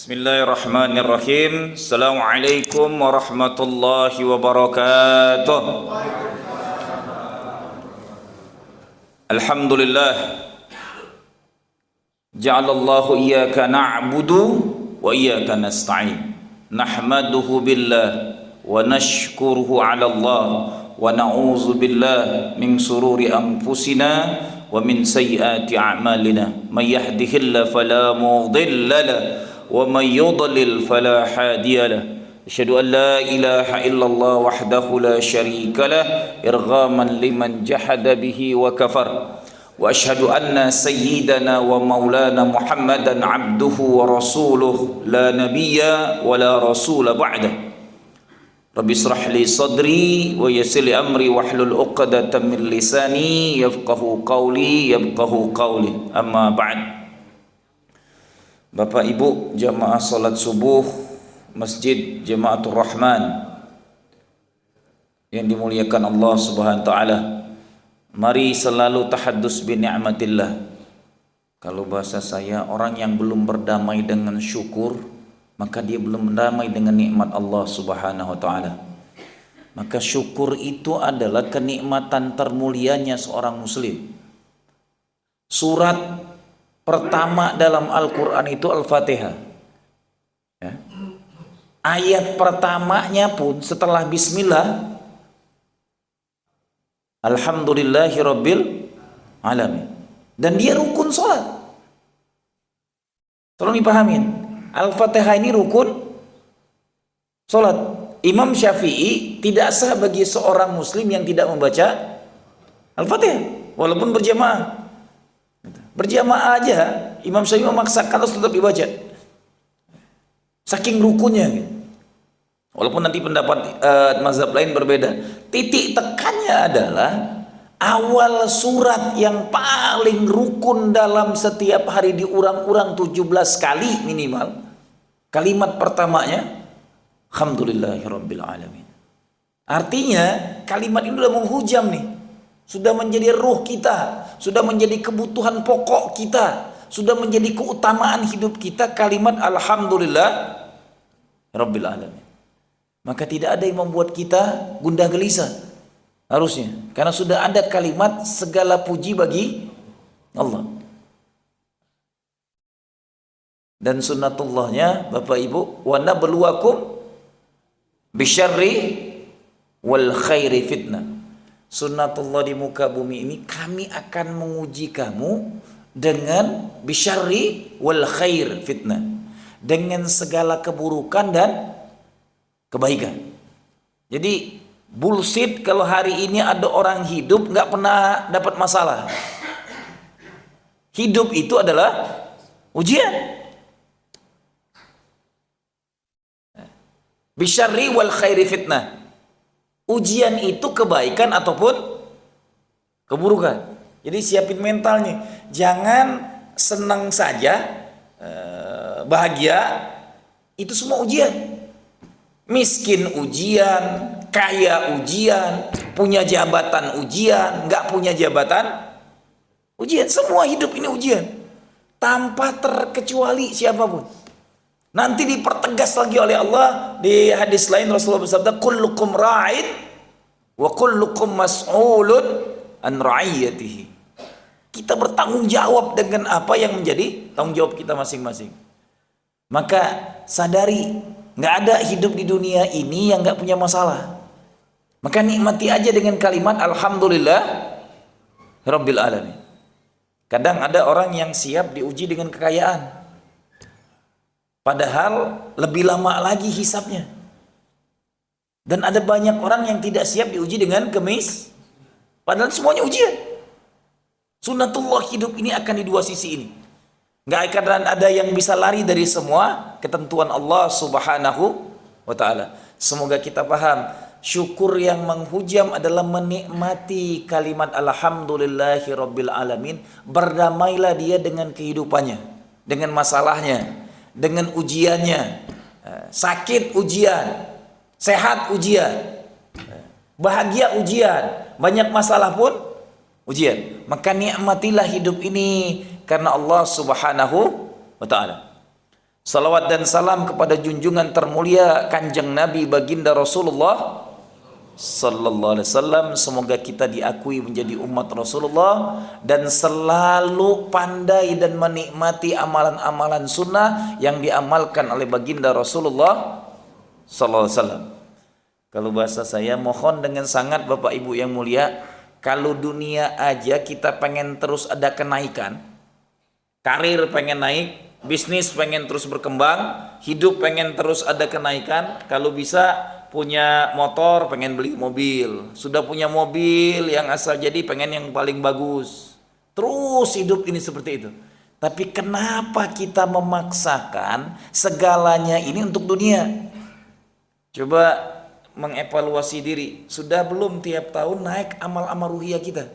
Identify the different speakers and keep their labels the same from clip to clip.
Speaker 1: Bismillahirrahmanirrahim. Assalamualaikum warahmatullahi wabarakatuh. Alhamdulillah. Ja'alallahu iyyaka na'budu wa iyyaka nasta'in. Nahmaduhu billah wa nashkuruhu 'ala Allah wa na'udzu billah min sururi anfusina wa min sayyiati a'malina. May yahdihillahu fala mudilla lahu wa may yudlil fala hadiya lahu. Asyhadu an la ilaha illallah wahdahu la syarika lah irghaman liman jahada bihi wa kafar. Wa asyhadu anna sayyidana wa maulana Muhammadan abduhu wa rasuluh la nabiyya wa la rasula ba'da. Rabbi israh li sadri wa yassir li amri wahlul 'uqdatam min lisani yafqahu qawli amma ba'd. Bapak Ibu jamaah salat subuh Masjid Jamaatul Rahman yang dimuliakan Allah Subhanahu wa taala, mari selalu tahaddus bi ni'matillah. Kalau bahasa saya, orang yang belum berdamai dengan syukur, maka dia belum berdamai dengan nikmat Allah Subhanahu wa taala. Maka syukur itu adalah kenikmatan termulianya seorang muslim. Surat pertama dalam Al-Quran itu Al-Fatihah ya. Ayat pertamanya pun setelah bismillah, Alhamdulillahi Rabbil Alamin. Dan dia rukun sholat. Tolong dipahamin, Al-Fatihah ini rukun sholat. Imam Syafi'i tidak sah bagi seorang muslim yang tidak membaca Al-Fatihah walaupun berjamaah. Berjamaah aja Imam Syafi'i memaksakan harus tetap dibaca, saking rukunnya gitu. Walaupun nanti pendapat mazhab lain berbeda. Titik tekannya adalah awal surat yang paling rukun dalam setiap hari diurang-urang 17 kali minimal. Kalimat pertamanya Alhamdulillahirabbil alamin. Artinya kalimat ini sudah menghujam nih, sudah menjadi ruh kita, sudah menjadi kebutuhan pokok kita, sudah menjadi keutamaan hidup kita, kalimat Alhamdulillah Rabbil Alamin. Maka tidak ada yang membuat kita gundah gelisah harusnya, karena sudah ada kalimat segala puji bagi Allah. Dan sunnatullahnya Bapak Ibu, wa nabluwakum bisyarri wal khairi fitnah. Sunnatullah di muka bumi ini, kami akan menguji kamu dengan bisyarri wal khair fitnah, dengan segala keburukan dan kebaikan. Jadi bullshit kalau hari ini ada orang hidup nggak pernah dapat masalah. Hidup itu adalah ujian. Bisyarri wal khairi fitnah. Ujian itu kebaikan ataupun keburukan. Jadi siapin mentalnya. Jangan senang saja, bahagia, itu semua ujian. Miskin ujian, kaya ujian, punya jabatan ujian, nggak punya jabatan ujian. Semua hidup ini ujian, tanpa terkecuali siapapun. Nanti dipertegas lagi oleh Allah di hadis lain, Rasulullah bersabda, kullukum ra'in wa kullukum mas'ulun an ra'iyatihi. Kita bertanggung jawab dengan apa yang menjadi tanggung jawab kita masing-masing. Maka sadari, nggak ada hidup di dunia ini yang nggak punya masalah. Maka nikmati aja dengan kalimat Alhamdulillah Rabbil Alamin. Kadang ada orang yang siap diuji dengan kekayaan, padahal lebih lama lagi hisapnya. Dan ada banyak orang yang tidak siap diuji dengan kemis, padahal semuanya ujian. Sunnatullah hidup ini akan di dua sisi ini. Nggak akan ada yang bisa lari dari semua ketentuan Allah Subhanahu wa ta'ala. Semoga kita paham, syukur yang menghujam adalah menikmati kalimat Alhamdulillahi Rabbil Alamin. Berdamailah dia dengan kehidupannya, dengan masalahnya, dengan ujiannya. Sakit ujian, sehat ujian, bahagia ujian, banyak masalah pun ujian. Maka nikmatilah hidup ini karena Allah Subhanahu wa ta'ala. Salawat dan salam kepada junjungan termulia Kanjeng Nabi baginda Rasulullah sallallahu alaihi wasallam. Semoga kita diakui menjadi umat Rasulullah dan selalu pandai dan menikmati amalan-amalan sunnah yang diamalkan oleh baginda Rasulullah sallallahu alaihi wasallam. Kalau bahasa saya, mohon dengan sangat Bapak Ibu yang mulia, kalau dunia aja kita pengen terus ada kenaikan, karir pengen naik, bisnis pengen terus berkembang, hidup pengen terus ada kenaikan, kalau bisa punya motor pengen beli mobil, sudah punya mobil yang asal jadi pengen yang paling bagus, terus hidup ini seperti itu. Tapi kenapa kita memaksakan segalanya ini untuk dunia? Coba mengevaluasi diri, sudah belum tiap tahun naik amal-amal ruhiyah kita?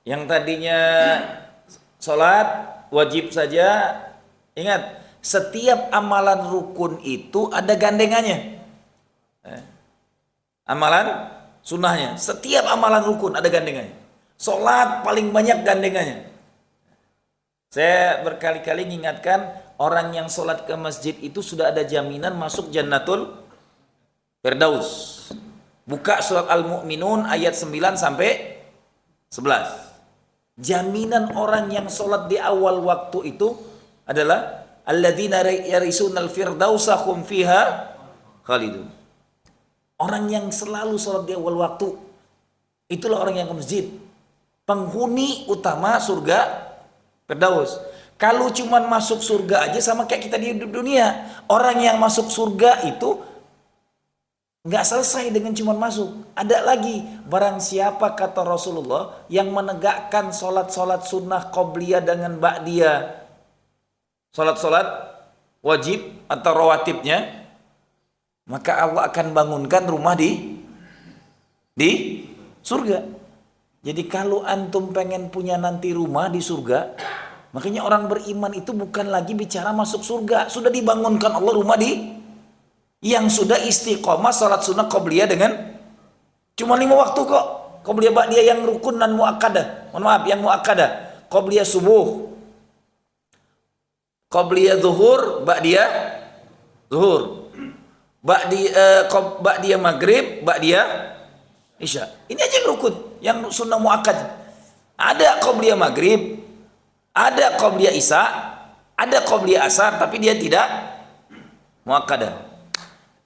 Speaker 1: Yang tadinya sholat wajib saja, ingat, setiap amalan rukun itu ada gandengannya. Amalan sunnahnya, setiap amalan rukun ada gandengannya. Sholat paling banyak gandengannya. Saya berkali-kali mengingatkan, orang yang sholat ke masjid itu sudah ada jaminan masuk Jannatul Firdaus. Buka surat Al-Mu'minun ayat 9 sampai 11. Jaminan orang yang sholat di awal waktu itu adalah alladzina yarisunal firdausa hum fiha khalidun. Orang yang selalu sholat di awal waktu, itulah orang yang ke masjid, penghuni utama surga Firdaus. Kalau cuman masuk surga aja sama kayak kita di dunia. Orang yang masuk surga itu nggak selesai dengan cuman masuk. Ada lagi, barang siapa kata Rasulullah yang menegakkan solat-solat sunnah qobliyah dengan ba'diyah, solat-solat wajib atau rawatibnya, maka Allah akan bangunkan rumah di surga. Jadi kalau antum pengen punya nanti rumah di surga, makanya orang beriman itu bukan lagi bicara masuk surga, sudah dibangunkan Allah rumah yang sudah istiqomah salat sunnah qobliyah dengan cuma 5 waktu kok. Qobliyah ba'diyah yang rukun dan muakkadah. Mohon maaf, yang muakkadah. Qobliyah subuh, qobliyah zuhur, ba'diyah zuhur, ba'diyah maghrib, ba'diyah isya. Ini aja yang rukun, yang sunnah muakkad. Ada qobliyah maghrib, ada qobliyah isya, ada qobliyah asar, tapi dia tidak muakkadah.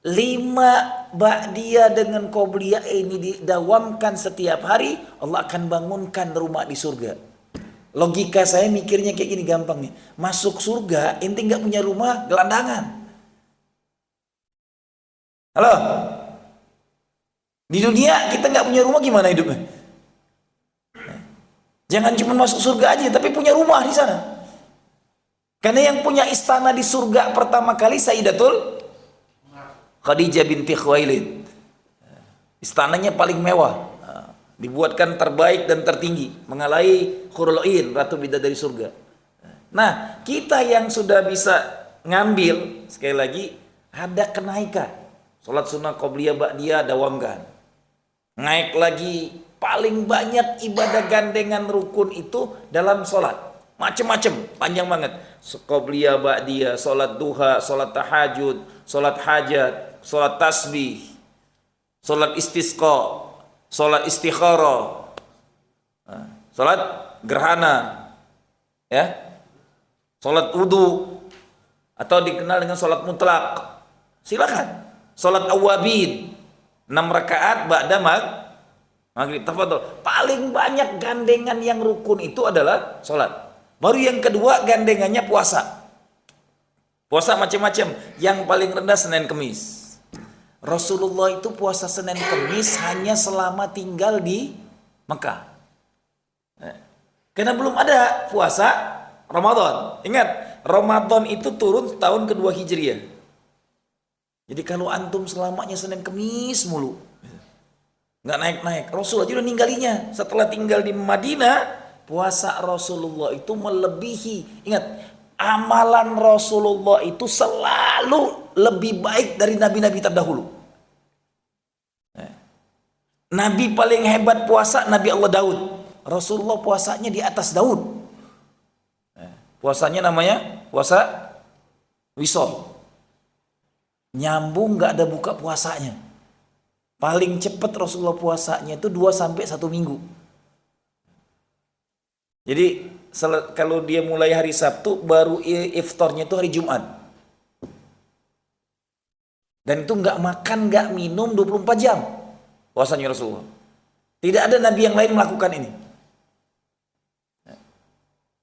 Speaker 1: 5 ba'diyah dengan qobliyah ini didawamkan setiap hari, Allah akan bangunkan rumah di surga. Logika saya mikirnya kayak gini gampang nih. Masuk surga, ente nggak punya rumah, gelandangan. Halo? Di dunia kita nggak punya rumah, gimana hidupnya? Jangan cuma masuk surga aja, tapi punya rumah di sana. Karena yang punya istana di surga pertama kali Sayyidatul Khadijah binti Khuwailid. Istananya paling mewah, dibuatkan terbaik dan tertinggi, mengalahi Hurul Ain, ratu bidadari surga. Nah, kita yang sudah bisa ngambil, sekali lagi ada kenaikan. Salat sunnah qobliyah ba'diyah dawamkan. Naik lagi, paling banyak ibadah gandengan rukun itu dalam salat. Macam-macam, panjang banget. Qobliyah ba'diyah, salat duha, salat tahajud, salat hajat, salat tasbih, salat istisqa, salat istikharah, salat gerhana, ya, salat wudu, atau dikenal dengan salat mutlak. Silakan. Salat awabin 6 rakaat ba'da maghrib. Tafadhol. Paling banyak gandengan yang rukun itu adalah salat. Baru yang kedua gandengannya puasa. Puasa macam-macam. Yang paling rendah Senin Kemis. Rasulullah itu puasa Senin Kemis hanya selama tinggal di Mekah. Karena belum ada puasa Ramadan. Ingat, Ramadan itu turun tahun kedua Hijriah. Jadi kalau antum selamanya Senin Kemis mulu, nggak naik-naik, Rasul aja udah ninggalinya. Setelah tinggal di Madinah, puasa Rasulullah itu melebihi. Ingat, amalan Rasulullah itu selalu lebih baik dari nabi-nabi terdahulu. Nabi paling hebat puasa Nabi Allah Daud. Rasulullah puasanya di atas Daud. Puasanya namanya puasa wisol. Nyambung nggak ada buka puasanya. Paling cepat Rasulullah puasanya itu 2 sampai 1 minggu. Jadi kalau dia mulai hari Sabtu, baru iftarnya itu hari Jumat. Dan itu nggak makan, nggak minum 24 jam puasanya Rasulullah. Tidak ada nabi yang lain melakukan ini.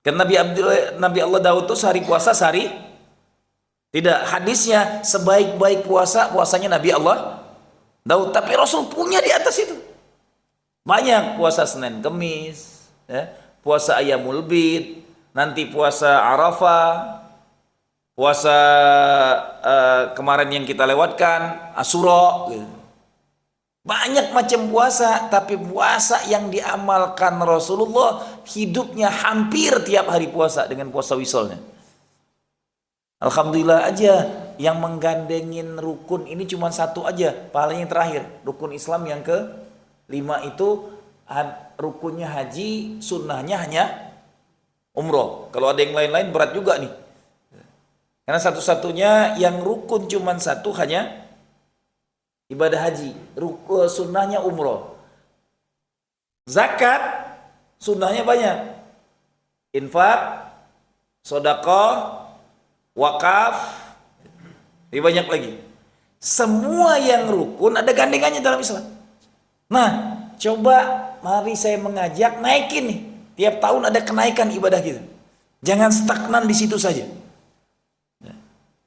Speaker 1: Karena Nabi Allah Daud itu sehari puasa sehari tidak. Hadisnya sebaik-baik puasanya Nabi Allah Daud. Tapi Rasul punya di atas itu. Banyak puasa Senin Kemis, ya, puasa Ayyamul Bid, nanti puasa Arafah, puasa kemarin yang kita lewatkan Asyura, gitu. Banyak macam puasa, tapi puasa yang diamalkan Rasulullah hidupnya hampir tiap hari puasa dengan puasa wisolnya. Alhamdulillah aja yang menggandengin rukun ini cuma satu aja, paling yang terakhir, rukun Islam yang ke-5 itu rukunnya haji, sunnahnya hanya umroh. Kalau ada yang lain-lain berat juga nih. Karena satu-satunya yang rukun cuma satu, hanya ibadah haji, sunnahnya umroh. Zakat sunnahnya banyak. Infak, sedekah, wakaf, lebih banyak lagi. Semua yang rukun ada gandengannya dalam Islam. Nah, coba mari saya mengajak naikin nih. Tiap tahun ada kenaikan ibadah kita. Jangan stagnan di situ saja.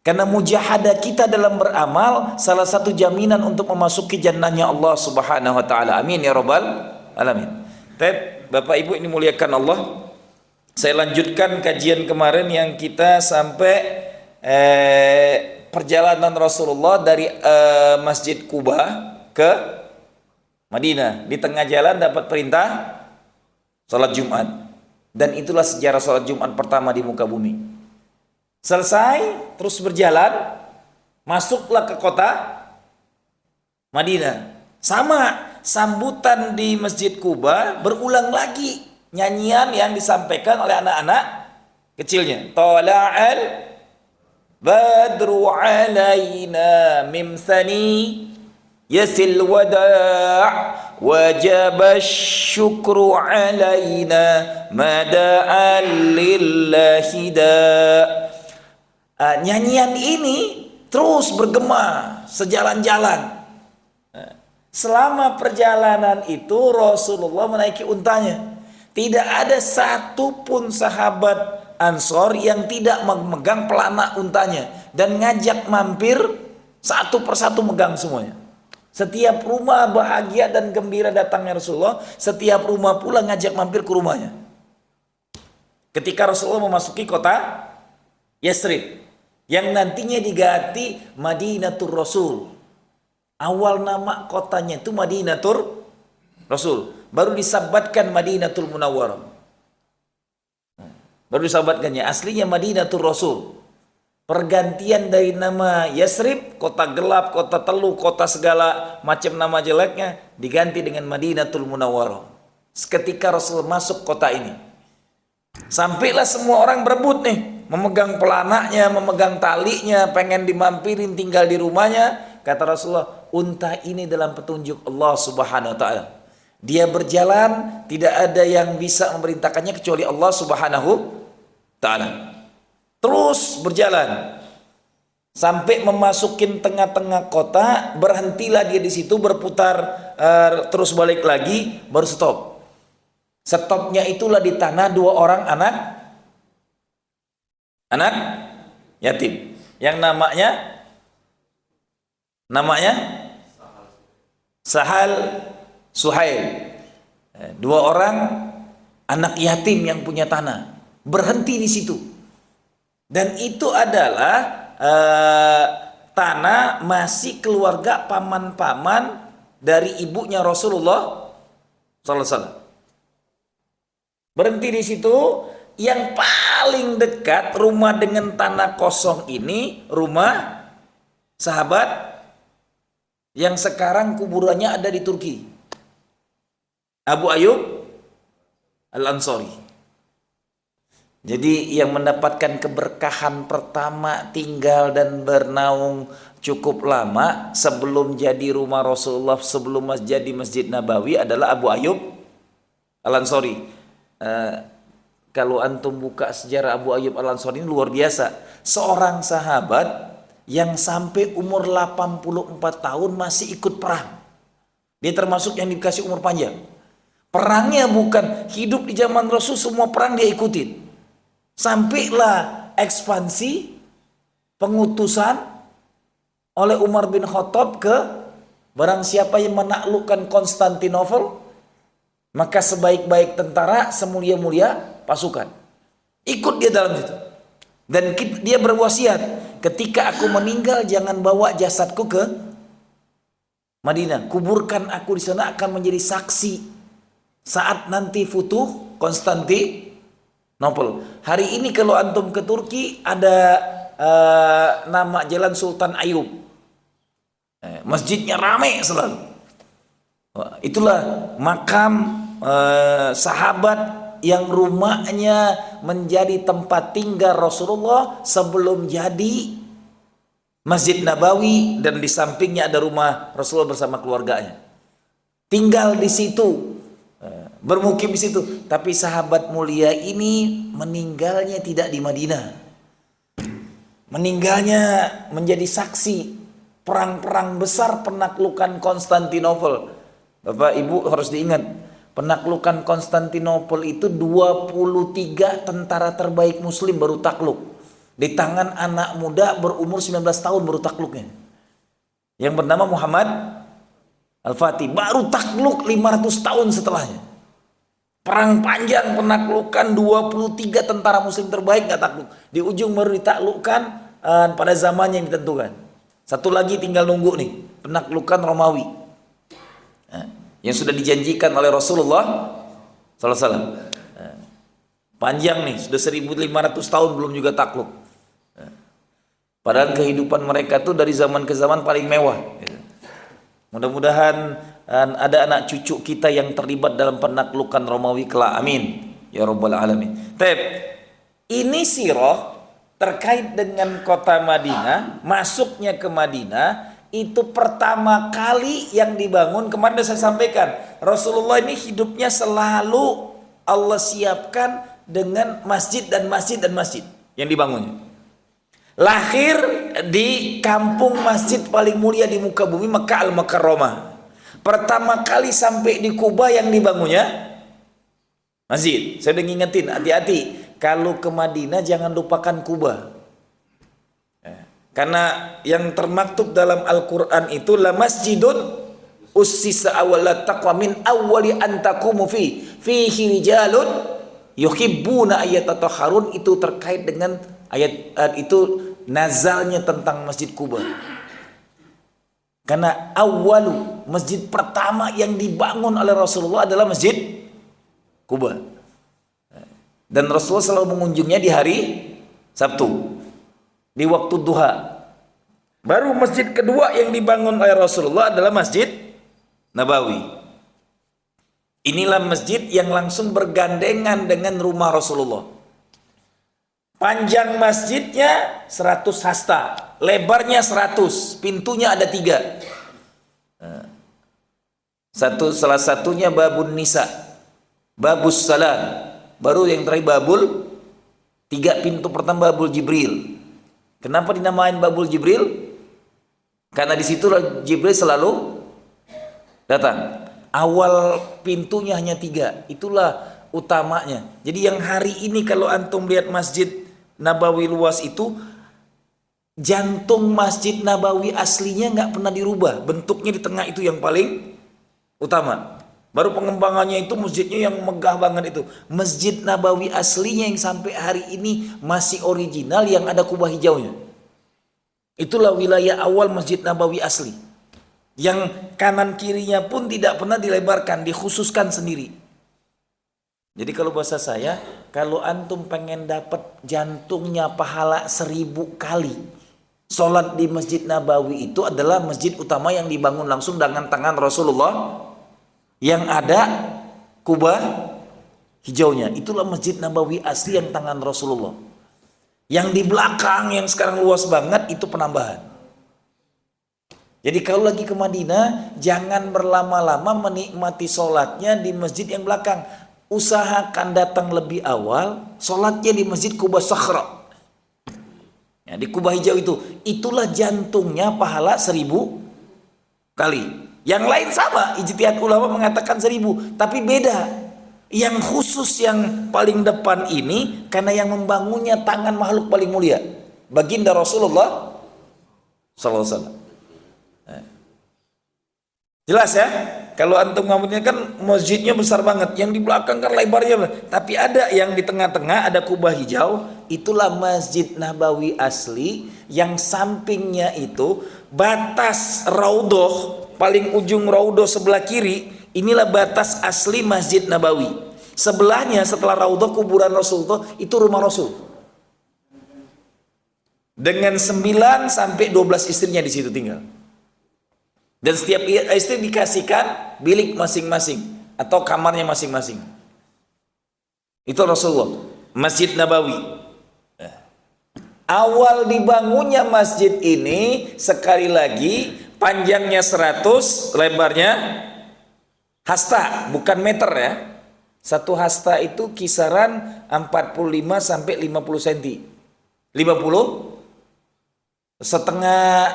Speaker 1: Karena mujahadah kita dalam beramal salah satu jaminan untuk memasuki jannahnya Allah Subhanahu wa taala. Amin ya rabbal alamin. Baik, Bapak Ibu ini muliakan Allah. Saya lanjutkan kajian kemarin yang kita sampai perjalanan Rasulullah dari Masjid Kuba ke Madinah. Di tengah jalan dapat perintah salat Jumat. Dan itulah sejarah salat Jumat pertama di muka bumi. Selesai, terus berjalan, masuklah ke kota Madinah. Sama, sambutan di Masjid Kuba berulang lagi nyanyian yang disampaikan oleh anak-anak kecilnya. Tala'al badru alaina min thani yasil wada' wajaba syukru alaina mada'al lillahi da'. Nyanyian ini terus bergema sejalan-jalan. Selama perjalanan itu Rasulullah menaiki untanya. Tidak ada satupun sahabat Ansor yang tidak memegang pelana untanya dan ngajak mampir satu persatu megang semuanya. Setiap rumah bahagia dan gembira datangnya Rasulullah, setiap rumah pula ngajak mampir ke rumahnya. Ketika Rasulullah memasuki kota Yasrib yang nantinya diganti Madinatul Rasul. Awal nama kotanya itu Madinatul Rasul, baru disabatkan Madinatul Munawwarah. Baru disabatkannya, aslinya Madinatul Rasul. Pergantian dari nama Yasrib, kota gelap, kota teluh, kota segala macam nama jeleknya, diganti dengan Madinatul Munawwarah. Seketika Rasul masuk kota ini, sampailah semua orang berebut nih, memegang pelananya, memegang talinya, pengen dimampirin tinggal di rumahnya. Kata Rasulullah, unta ini dalam petunjuk Allah Subhanahu wa taala. Dia berjalan, tidak ada yang bisa memerintahkannya kecuali Allah Subhanahu wa taala. Terus berjalan sampai memasukin tengah-tengah kota, berhentilah dia di situ, berputar terus balik lagi, baru stop. Stopnya itulah di tanah 2 orang anak yatim yang namanya Sahal Suhail. 2 orang anak yatim yang punya tanah berhenti di situ, dan itu adalah tanah masih keluarga paman-paman dari ibunya Rasulullah SAW. Berhenti di situ. Yang paling dekat rumah dengan tanah kosong ini rumah sahabat yang sekarang kuburannya ada di Turki, Abu Ayyub Al-Ansari. Jadi yang mendapatkan keberkahan pertama tinggal dan bernaung cukup lama sebelum jadi rumah Rasulullah, sebelum jadi Masjid Nabawi adalah Abu Ayyub Al-Ansari. Kalau antum buka sejarah Abu Ayyub Al-Ansari ini luar biasa. Seorang sahabat yang sampai umur 84 tahun masih ikut perang. Dia termasuk yang dikasih umur panjang. Perangnya bukan hidup di zaman Rasul, semua perang dia ikutin. Sampailah ekspansi pengutusan oleh Umar bin Khattab ke barang siapa yang menaklukkan Konstantinopel, maka sebaik-baik tentara, semulia-mulia pasukan. Ikut dia dalam situ. Dan dia berwasiat, ketika aku meninggal jangan bawa jasadku ke Madinah. Kuburkan aku di sana, akan menjadi saksi saat nanti futuh Konstantinopel. Hari ini kalau antum ke Turki ada nama Jalan Sultan Ayub. Masjidnya ramai selalu. Itulah makam sahabat yang rumahnya menjadi tempat tinggal Rasulullah sebelum jadi Masjid Nabawi, dan di sampingnya ada rumah Rasulullah bersama keluarganya. Tinggal di situ, bermukim di situ. Tapi sahabat mulia ini meninggalnya tidak di Madinah. Meninggalnya menjadi saksi perang-perang besar penaklukan Konstantinopel. Bapak Ibu harus diingat, penaklukan Konstantinopel itu 23 tentara terbaik muslim baru takluk. Di tangan anak muda berumur 19 tahun baru takluknya. Yang bernama Muhammad Al-Fatih. Baru takluk 500 tahun setelahnya. Perang panjang penaklukan 23 tentara muslim terbaik gak takluk. Di ujung baru ditaklukkan pada zamannya yang ditentukan. Satu lagi tinggal nunggu nih, penaklukan Romawi. Yang sudah dijanjikan oleh Rasulullah SAW. Panjang nih, sudah 1500 tahun belum juga takluk. Padahal kehidupan mereka tuh dari zaman ke zaman paling mewah. Mudah-mudahan ada anak cucu kita yang terlibat dalam penaklukan Romawi kelak. Amin ya rabbal alamin. Ini sirah terkait dengan kota Madinah, masuknya ke Madinah. Itu pertama kali yang dibangun. Kemarin saya sampaikan, Rasulullah ini hidupnya selalu Allah siapkan dengan masjid dan masjid dan masjid yang dibangunnya. Lahir di kampung masjid paling mulia di muka bumi, Makkah Al-Mukarramah. Pertama kali sampai di Kuba yang dibangunnya masjid. Saya udah ngingetin, hati-hati kalau ke Madinah jangan lupakan Kuba. Karena yang termaktub dalam Al-Quran itu la masjidun ussisa awwala taqwa min awwali an taqumu fihi rijalun yuhibbuna ayatatahharun. Itu terkait dengan ayat itu nazalnya tentang Masjid Kuba. Karena awalu, masjid pertama yang dibangun oleh Rasulullah adalah Masjid Kuba. Dan Rasulullah selalu mengunjungnya di hari Sabtu, di waktu duha. Baru masjid kedua yang dibangun oleh Rasulullah adalah Masjid Nabawi. Inilah masjid yang langsung bergandengan dengan rumah Rasulullah. Panjang masjidnya 100 hasta, lebarnya 100, pintunya ada 3. Salah satunya babun nisa, babus salam, baru yang terakhir babul, 3 pintu pertama babul Jibril. Kenapa dinamain babul Jibril? Karena di situ Jibril selalu datang. Awal pintunya hanya 3, itulah utamanya. Jadi yang hari ini kalau antum lihat Masjid Nabawi luas itu, jantung Masjid Nabawi aslinya nggak pernah dirubah. Bentuknya di tengah itu yang paling utama. Baru pengembangannya itu masjidnya yang megah banget itu. Masjid Nabawi aslinya yang sampai hari ini masih original, yang ada kubah hijaunya. Itulah wilayah awal Masjid Nabawi asli. Yang kanan kirinya pun tidak pernah dilebarkan, dikhususkan sendiri. Jadi kalau bahasa saya, kalau antum pengen dapat jantungnya pahala 1000 kali sholat di Masjid Nabawi, itu adalah masjid utama yang dibangun langsung dengan tangan Rasulullah, yang ada kubah hijaunya. Itulah Masjid Nabawi asli yang tangan Rasulullah. Yang di belakang yang sekarang luas banget itu penambahan. Jadi kalau lagi ke Madinah, jangan berlama-lama menikmati sholatnya di masjid yang belakang. Usahakan datang lebih awal, sholatnya di Masjid Quba Sakhra. Ya, di Kubah hijau itu, itulah jantungnya pahala 1000 kali. Yang lain sama, ijtihad ulama mengatakan 1000, tapi beda. Yang khusus yang paling depan ini karena yang membangunnya tangan makhluk paling mulia, baginda Rasulullah sallallahu alaihi wasallam. Jelas ya? Kalau antum ngamutnya kan masjidnya besar banget, yang di belakang kan lebarnya, tapi ada yang di tengah-tengah ada kubah hijau, itulah Masjid Nabawi asli. Yang sampingnya itu batas raudhoh, paling ujung raudhoh sebelah kiri, inilah batas asli Masjid Nabawi. Sebelahnya setelah raudhoh kuburan Rasulullah itu rumah Rasul. Dengan 9 sampai 12 istrinya di situ tinggal. Dan setiap istri dikasihkan bilik masing-masing atau kamarnya masing-masing. Itu Rasulullah, Masjid Nabawi. Awal dibangunnya masjid ini, sekali lagi, panjangnya 100, lebarnya hasta, bukan meter ya. Satu hasta itu kisaran 45 sampai 50 cm. 50 setengah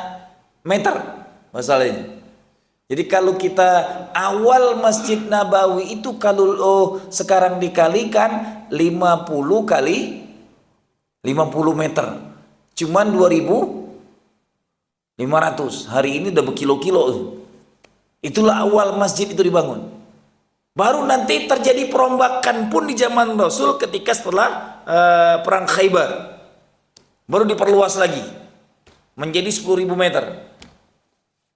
Speaker 1: meter masalahnya. Jadi kalau kita awal Masjid Nabawi itu kalau sekarang dikalikan 50 kali 50 meter. Cuman 2500. Hari ini udah berkilo-kilo. Itulah awal masjid itu dibangun. Baru nanti terjadi perombakan pun di zaman Rasul ketika setelah perang Khaybar. Baru diperluas lagi menjadi 10.000 meter.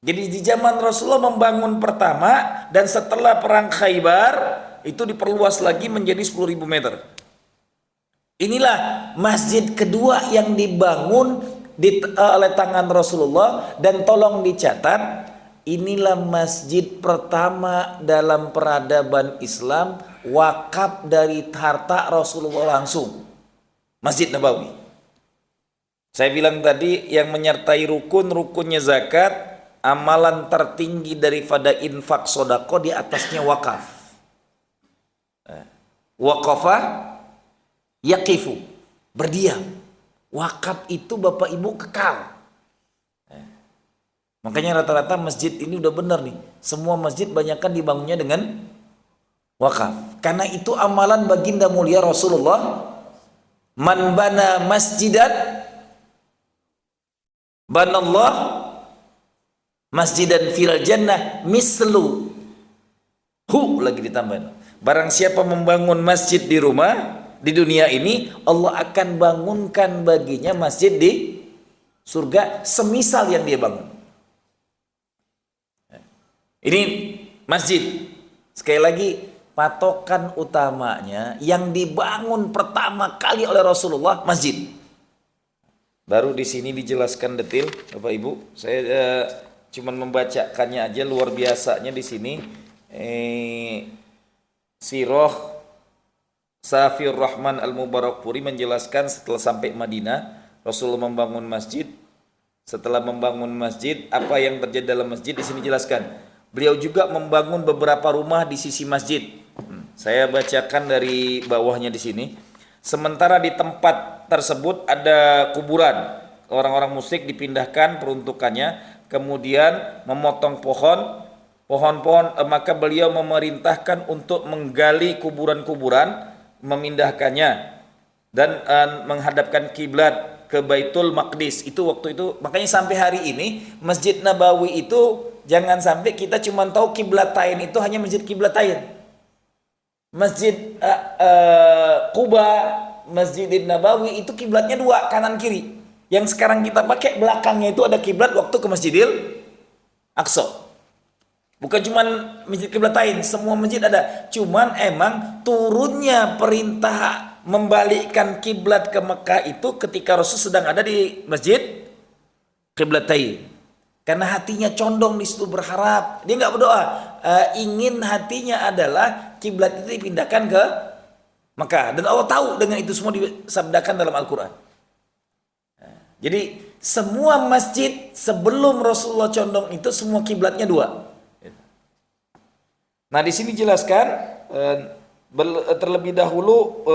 Speaker 1: Jadi di zaman Rasulullah membangun pertama dan setelah perang Khaybar itu diperluas lagi menjadi 10.000 meter. Inilah masjid kedua yang dibangun oleh tangan Rasulullah, dan tolong dicatat, inilah masjid pertama dalam peradaban Islam wakaf dari harta Rasulullah langsung. Masjid Nabawi. Saya bilang tadi yang menyertai rukunnya zakat. Amalan tertinggi daripada infak sodako di atasnya wakaf. Waqafa yaqifu, berdiam. Wakaf itu Bapak Ibu kekal. Makanya rata-rata masjid ini udah benar nih. Semua masjid banyakkan dibangunnya dengan wakaf. Karena itu amalan baginda mulia Rasulullah. Man bana masjidan banallah masjidan fil jannah mislu hu, lagi ditambahin. Barang siapa membangun masjid di rumah di dunia ini, Allah akan bangunkan baginya masjid di surga semisal yang dia bangun. Ini masjid. Sekali lagi, patokan utamanya yang dibangun pertama kali oleh Rasulullah masjid. Baru di sini dijelaskan detail, Bapak Ibu. Saya cuman membacakannya aja, luar biasanya di sini. Sirah Safiur Rahman Al-Mubarakpuri menjelaskan setelah sampai Madinah, Rasulullah membangun masjid. Setelah membangun masjid, apa yang terjadi dalam masjid di sini jelaskan. Beliau juga membangun beberapa rumah di sisi masjid. Saya bacakan dari bawahnya di sini. Sementara di tempat tersebut ada kuburan, orang-orang musyrik dipindahkan peruntukannya. Kemudian memotong pohon-pohon, maka beliau memerintahkan untuk menggali kuburan-kuburan, memindahkannya dan menghadapkan kiblat ke Baitul Maqdis. Itu waktu itu, makanya sampai hari ini Masjid Nabawi itu jangan sampai kita cuma tahu kiblatain itu hanya masjid kiblatain. Masjid Quba, Masjidin Nabawi itu kiblatnya dua, kanan kiri. Yang sekarang kita pakai belakangnya itu ada kiblat waktu ke Masjidil Aqsa. Bukan cuman masjid kiblatain, semua masjid ada. Cuman emang turunnya perintah membalikkan kiblat ke Mekah itu ketika Rasul sedang ada di Masjid Qiblatain. Karena hatinya condong di situ, berharap. Dia nggak berdoa, ingin hatinya adalah kiblat itu dipindahkan ke Mekah. Dan Allah tahu dengan itu semua disabdakan dalam Al-Quran. Jadi semua masjid sebelum Rasulullah condong itu semua kiblatnya dua. Nah di sini jelaskan terlebih dahulu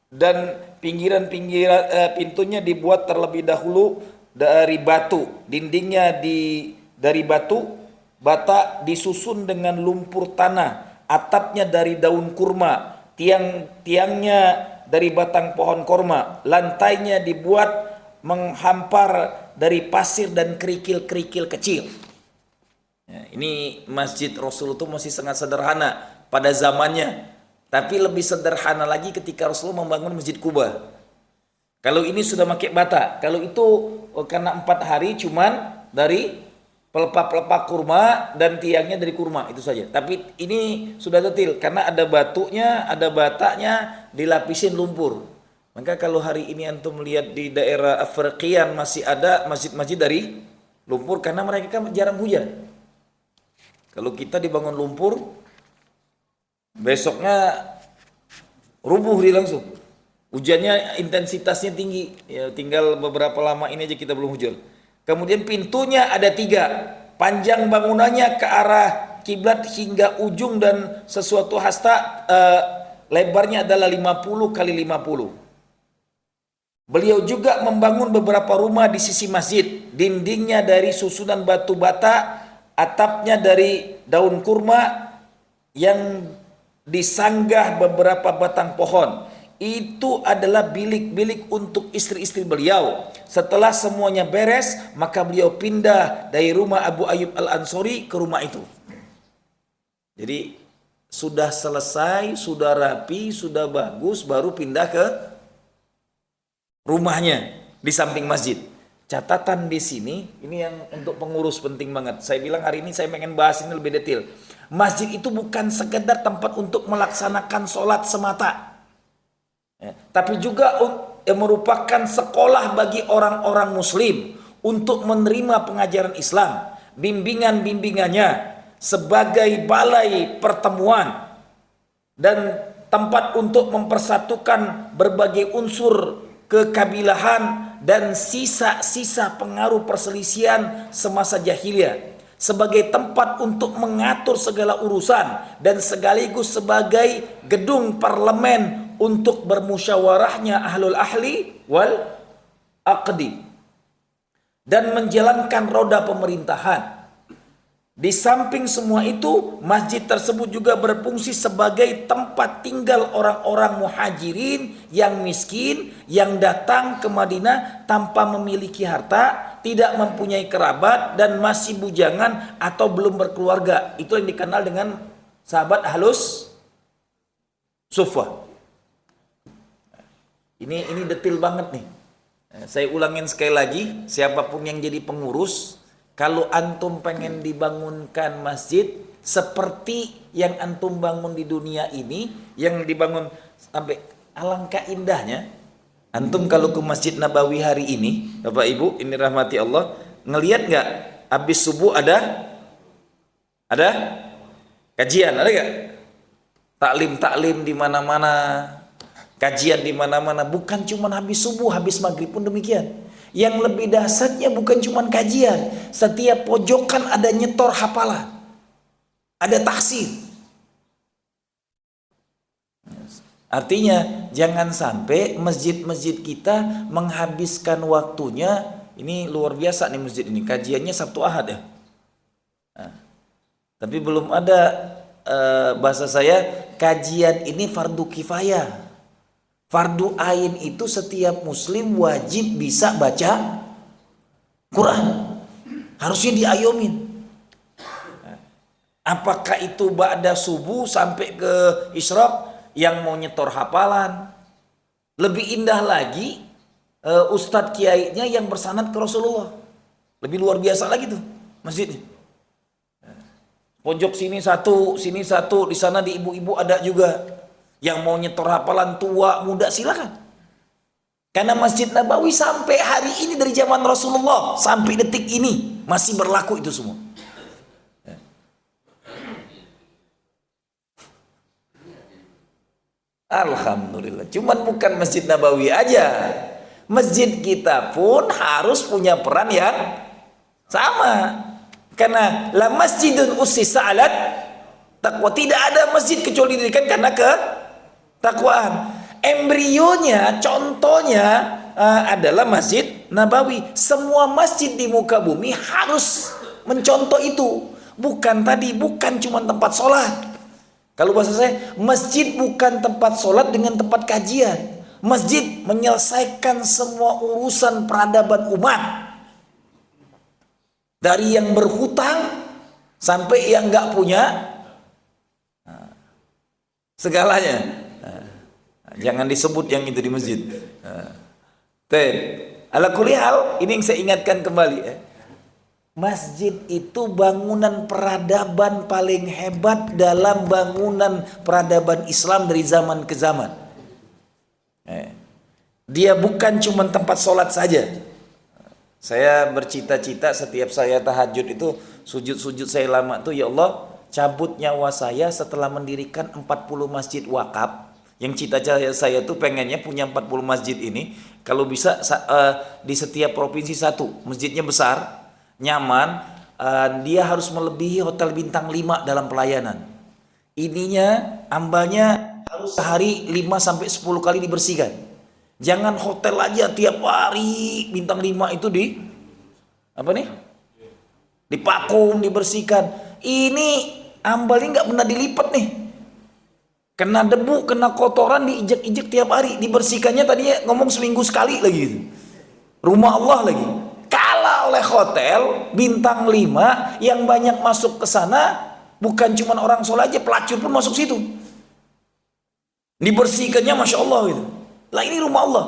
Speaker 1: dan pinggiran-pinggiran pintunya dibuat terlebih dahulu dari batu, dindingnya dari batu, bata disusun dengan lumpur tanah, atapnya dari daun kurma, tiangnya dari batang pohon korma, lantainya dibuat menghampar dari pasir dan kerikil-kerikil kecil. Ya, ini masjid Rasul itu masih sangat sederhana pada zamannya, tapi lebih sederhana lagi ketika Rasul membangun Masjid Kuba. Kalau ini sudah pakai bata, kalau itu karena 4 hari cuman dari pelepah-pelepah kurma dan tiangnya dari kurma, itu saja. Tapi ini sudah detail karena ada batunya, ada batanya, dilapisin lumpur. Maka kalau hari ini antum melihat di daerah Afrikian masih ada masjid-masjid dari lumpur karena mereka kan jarang hujan. Kalau kita dibangun lumpur, besoknya rubuh dia langsung. Hujannya intensitasnya tinggi, ya tinggal beberapa lama ini aja kita belum hujan. Kemudian pintunya ada 3, panjang bangunannya ke arah kiblat hingga ujung dan sesuatu hasta lebarnya adalah 50 kali 50. Beliau juga membangun beberapa rumah di sisi masjid, dindingnya dari susunan batu bata, atapnya dari daun kurma yang disanggah beberapa batang pohon. Itu adalah bilik-bilik untuk istri-istri beliau. Setelah semuanya beres, maka beliau pindah dari rumah Abu Ayyub Al-Ansori ke rumah itu. Jadi sudah selesai, sudah rapi, sudah bagus, baru pindah ke rumahnya di samping masjid. Catatan di sini, ini yang untuk pengurus penting banget. Saya bilang hari ini saya pengen bahas ini lebih detail. Masjid itu bukan sekedar tempat untuk melaksanakan sholat semata, ya, tapi juga merupakan sekolah bagi orang-orang muslim untuk menerima pengajaran Islam, bimbingan-bimbingannya sebagai balai pertemuan dan tempat untuk mempersatukan berbagai unsur kekabilahan dan sisa-sisa pengaruh perselisihan semasa jahiliyah, sebagai tempat untuk mengatur segala urusan dan sekaligus sebagai gedung parlemen untuk bermusyawarahnya ahlul ahli wal aqdi dan menjalankan roda pemerintahan. Di samping semua itu, masjid tersebut juga berfungsi sebagai tempat tinggal orang-orang muhajirin yang miskin, yang datang ke Madinah tanpa memiliki harta, tidak mempunyai kerabat, dan masih bujangan atau belum berkeluarga. Itu yang dikenal dengan sahabat Ahlus Suffah. Ini detail banget nih. Saya ulangin sekali lagi, siapapun yang jadi pengurus, kalau antum pengen dibangunkan masjid seperti yang antum bangun di dunia ini, yang dibangun sampai alangkah indahnya. Antum kalau ke Masjid Nabawi hari ini, Bapak Ibu, ini rahmati Allah, ngelihat nggak? Habis subuh ada kajian, ada nggak? Taklim di mana-mana, kajian di mana-mana. Bukan cuma habis subuh, habis maghrib pun demikian. Yang lebih dahsyatnya bukan cuma kajian, setiap pojokan ada nyetor hafalan, ada tahsin. Artinya jangan sampai masjid-masjid kita menghabiskan waktunya. Ini luar biasa nih masjid ini, kajiannya Sabtu Ahad ya. Nah, tapi belum ada bahasa saya, kajian ini fardu kifayah. Fardu ain itu setiap muslim wajib bisa baca Quran. Harusnya diayomin. Apakah itu ba'da subuh sampai ke isyraq yang mau nyetor hafalan. Lebih indah lagi ustadz kiainya yang bersanad ke Rasulullah. Lebih luar biasa lagi tuh masjidnya. Pojok sini satu, di sana di ibu-ibu ada juga. Yang mau nyetor hafalan tua, muda silakan. Karena Masjid Nabawi sampai hari ini dari zaman Rasulullah sampai detik ini masih berlaku itu semua. Alhamdulillah. Cuman bukan Masjid Nabawi aja. Masjid kita pun harus punya peran yang sama. Karena la masjidun ussisa 'alat taqwa. Tidak ada masjid kecuali didirikan karena ketakwaan. Embrionya, contohnya adalah Masjid Nabawi. Semua masjid di muka bumi harus mencontoh itu. Bukan cuma tempat sholat. Kalau bahasa saya, masjid bukan tempat sholat dengan tempat kajian. Masjid menyelesaikan semua urusan peradaban umat. Dari yang berhutang sampai yang nggak punya, segalanya. Jangan disebut yang itu di masjid. Ala kulli hal, ini yang saya ingatkan kembali. Masjid itu bangunan peradaban paling hebat dalam bangunan peradaban Islam dari zaman ke zaman. Dia bukan cuma tempat sholat saja. Saya bercita-cita setiap saya tahajud itu, sujud-sujud saya lama tuh, ya Allah, cabut nyawa saya setelah mendirikan 40 masjid wakaf. Yang cita-cita saya tuh pengennya punya 40 masjid ini, kalau bisa di setiap provinsi satu. Masjidnya besar, nyaman, dia harus melebihi hotel bintang 5 dalam pelayanan. Ininya, ambalnya harus sehari 5-10 kali dibersihkan. Jangan hotel aja tiap hari bintang 5 itu dipakum, dibersihkan. Ini ambalnya nggak pernah dilipat nih. Kena debu, kena kotoran, diijek-ijek tiap hari. Dibersihkannya tadinya ngomong seminggu sekali lagi gitu. Rumah Allah lagi. Kalah oleh hotel bintang 5 yang banyak masuk ke sana, bukan cuma orang sholat aja, pelacur pun masuk situ. Dibersihkannya Masya Allah gitu. Lah ini rumah Allah.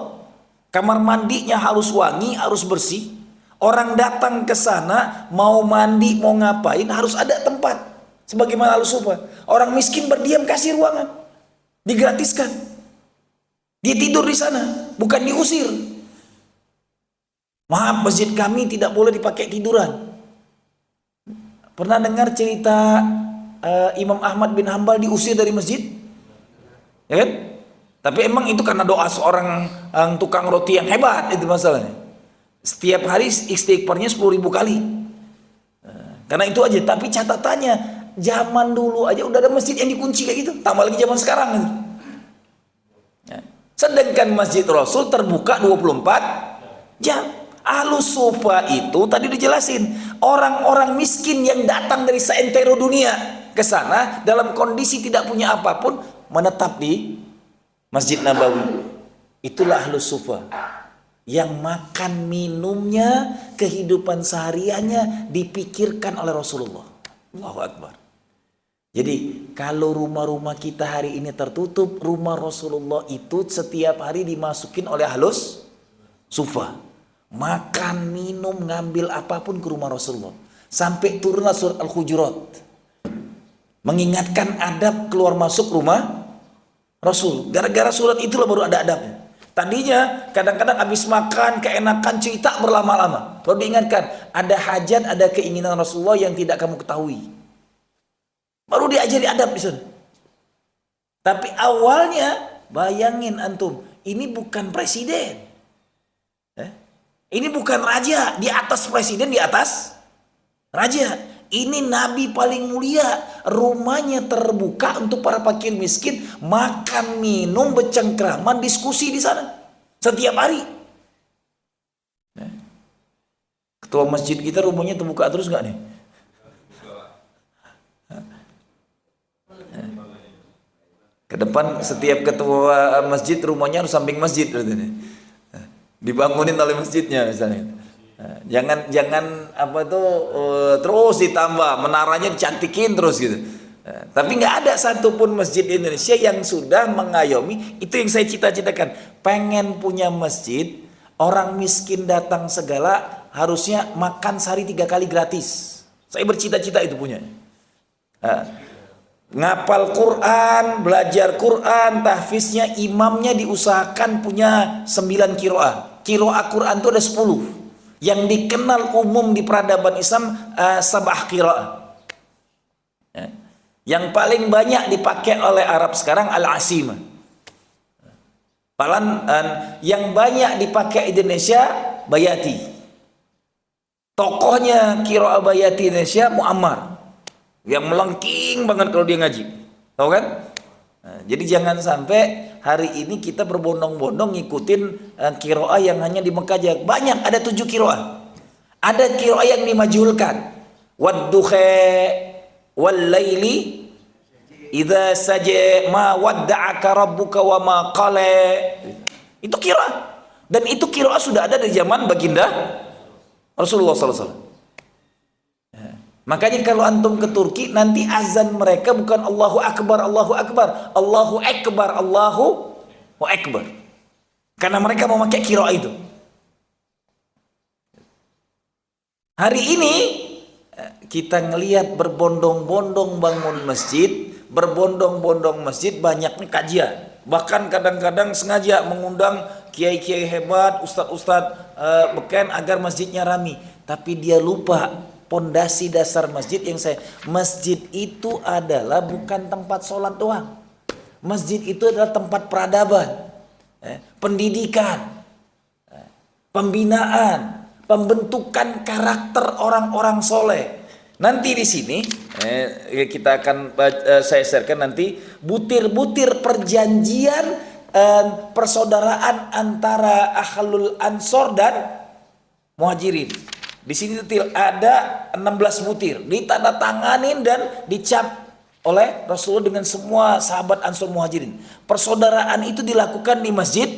Speaker 1: Kamar mandinya harus wangi, harus bersih. Orang datang ke sana mau mandi, mau ngapain, harus ada tempat. Sebagaimana Al-Sufa. Orang miskin berdiam, kasih ruangan. Digratiskan. Dia tidur di sana, bukan diusir. Maaf, masjid kami tidak boleh dipakai tiduran. Pernah dengar cerita Imam Ahmad bin Hambal diusir dari masjid? Ya kan? Tapi emang itu karena doa seorang tukang roti yang hebat, itu masalahnya. Setiap hari istighfarnya 10.000 kali. Karena itu aja. Tapi catatannya, zaman dulu aja udah ada masjid yang dikunci kayak gitu. Tambah lagi zaman sekarang gitu. Sedangkan Masjid Rasul terbuka 24 jam. Ahlus Sufa itu tadi dijelasin, orang-orang miskin yang datang dari seantero dunia ke sana dalam kondisi tidak punya apapun, menetap di Masjid Nabawi. Itulah Ahlus Sufa. Yang makan minumnya, kehidupan sehariannya dipikirkan oleh Rasulullah. Allahu Akbar. Jadi kalau rumah-rumah kita hari ini tertutup, rumah Rasulullah itu setiap hari dimasukin oleh Ahlus Sufa. Makan, minum, ngambil apapun ke rumah Rasulullah. Sampai turunlah surat Al-Hujurat. Mengingatkan adab keluar masuk rumah Rasul. Gara-gara surat itulah baru ada adabnya. Tadinya kadang-kadang habis makan, keenakan, cerita berlama-lama. Baru diingatkan, ada hajat, ada keinginan Rasulullah yang tidak kamu ketahui. Baru diajari adab di sana. Tapi awalnya, bayangin antum, ini bukan presiden. Ini bukan raja, di atas presiden, di atas raja. Ini nabi paling mulia, rumahnya terbuka untuk para fakir miskin, makan, minum, bercengkraman, diskusi di sana setiap hari. Ketua masjid kita rumahnya terbuka terus nggak nih? Ke depan setiap ketua masjid rumahnya harus samping masjid, dibangunin oleh masjidnya misalnya. Jangan apa tuh terus ditambah, menaranya dicantikin terus gitu. Tapi nggak ada satupun masjid di Indonesia yang sudah mengayomi itu yang saya cita-citakan. Pengen punya masjid, orang miskin datang segala harusnya makan sehari 3 kali gratis. Saya bercita-cita itu punya. Ngapal Quran, belajar Quran, tahfiznya, imamnya diusahakan punya 9 kiroah. Kiroah Quran itu ada 10. Yang dikenal umum di peradaban Islam sabah kiroah. Yang paling banyak dipakai oleh Arab sekarang al-asimah. Yang banyak dipakai Indonesia Bayati. Tokohnya Qiraah Bayati Indonesia Muammar, yang melengking banget kalau dia ngaji. Tahu kan? Nah, jadi jangan sampai hari ini kita berbondong-bondong ngikutin qiraah yang hanya di Mekah aja. Banyak, ada 7 qiraah. Ada qiraah yang dimajulkan. Wadduha wal laili idza saja ma wadda'aka rabbuka wa ma qala. Itu qiraah. Dan itu qiraah sudah ada dari zaman baginda Rasulullah SAW. Makanya kalau antum ke Turki nanti azan mereka bukan Allahu Akbar, Allahu Akbar, Allahu Akbar, Allahu Akbar. Karena mereka mau pakai qiraah itu. Hari ini kita ngelihat berbondong-bondong bangun masjid, berbondong-bondong masjid, banyaknya kajian. Bahkan kadang-kadang sengaja mengundang kiai-kiai hebat, ustadz-ustadz beken agar masjidnya rami. Tapi dia lupa pondasi dasar masjid masjid itu adalah bukan tempat sholat doang. Masjid itu adalah tempat peradaban, pendidikan, pembinaan, pembentukan karakter orang-orang soleh. Nanti di sini kita akan saya sharekan nanti butir-butir perjanjian persaudaraan antara Ahlul Ansor dan Muhajirin. Di sini detail ada 16 butir, ditandatanganin dan dicap oleh Rasulullah dengan semua sahabat Ansor Muhajirin. Persaudaraan itu dilakukan di Masjid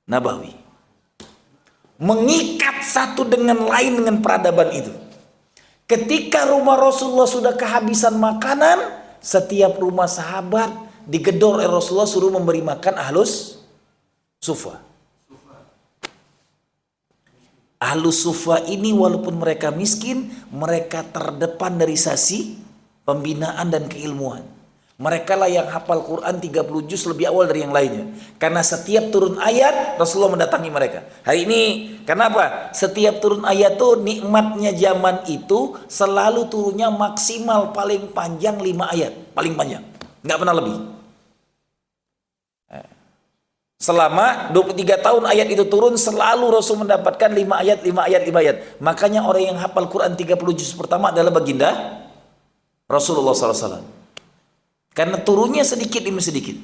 Speaker 1: Nabawi. Mengikat satu dengan lain dengan peradaban itu. Ketika rumah Rasulullah sudah kehabisan makanan, setiap rumah sahabat digedor oleh Rasulullah suruh memberi makan Ahlus Sufa. Ahlus Sufa ini walaupun mereka miskin, mereka terdepan dari sisi pembinaan dan keilmuan. Mereka lah yang hafal Quran 30 juz lebih awal dari yang lainnya. Karena setiap turun ayat Rasulullah mendatangi mereka. Hari ini kenapa? Setiap turun ayat tuh nikmatnya zaman itu selalu turunnya maksimal paling panjang 5 ayat, paling panjang, nggak pernah lebih. Selama 23 tahun ayat itu turun, selalu Rasul mendapatkan 5 ayat, 5 ayat, 5 ayat. Makanya orang yang hafal Quran 30 juz pertama adalah baginda Rasulullah SAW. Karena turunnya sedikit demi sedikit.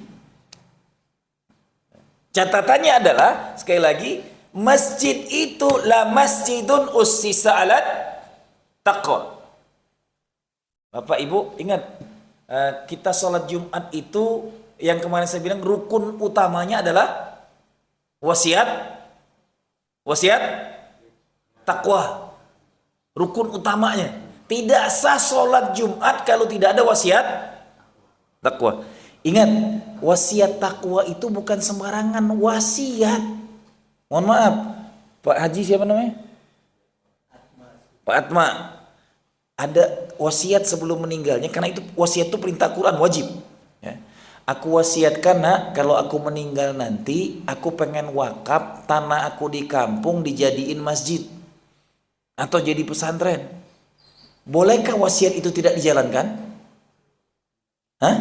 Speaker 1: Catatannya adalah, sekali lagi, masjid itu la masjidun ussisa alat taqwa. Bapak Ibu ingat, kita sholat Jumat itu yang kemarin saya bilang rukun utamanya adalah wasiat takwa. Rukun utamanya. Tidak sah sholat Jumat kalau tidak ada wasiat takwa. Ingat, wasiat takwa itu bukan sembarangan wasiat. Mohon maaf, Pak Haji siapa namanya? Pak Atma. Ada wasiat sebelum meninggalnya, karena itu wasiat itu perintah Quran wajib. Ya. Aku wasiatkan nak, kalau aku meninggal nanti, aku pengen wakaf tanah aku di kampung dijadiin masjid atau jadi pesantren. Bolehkah wasiat itu tidak dijalankan? Hah?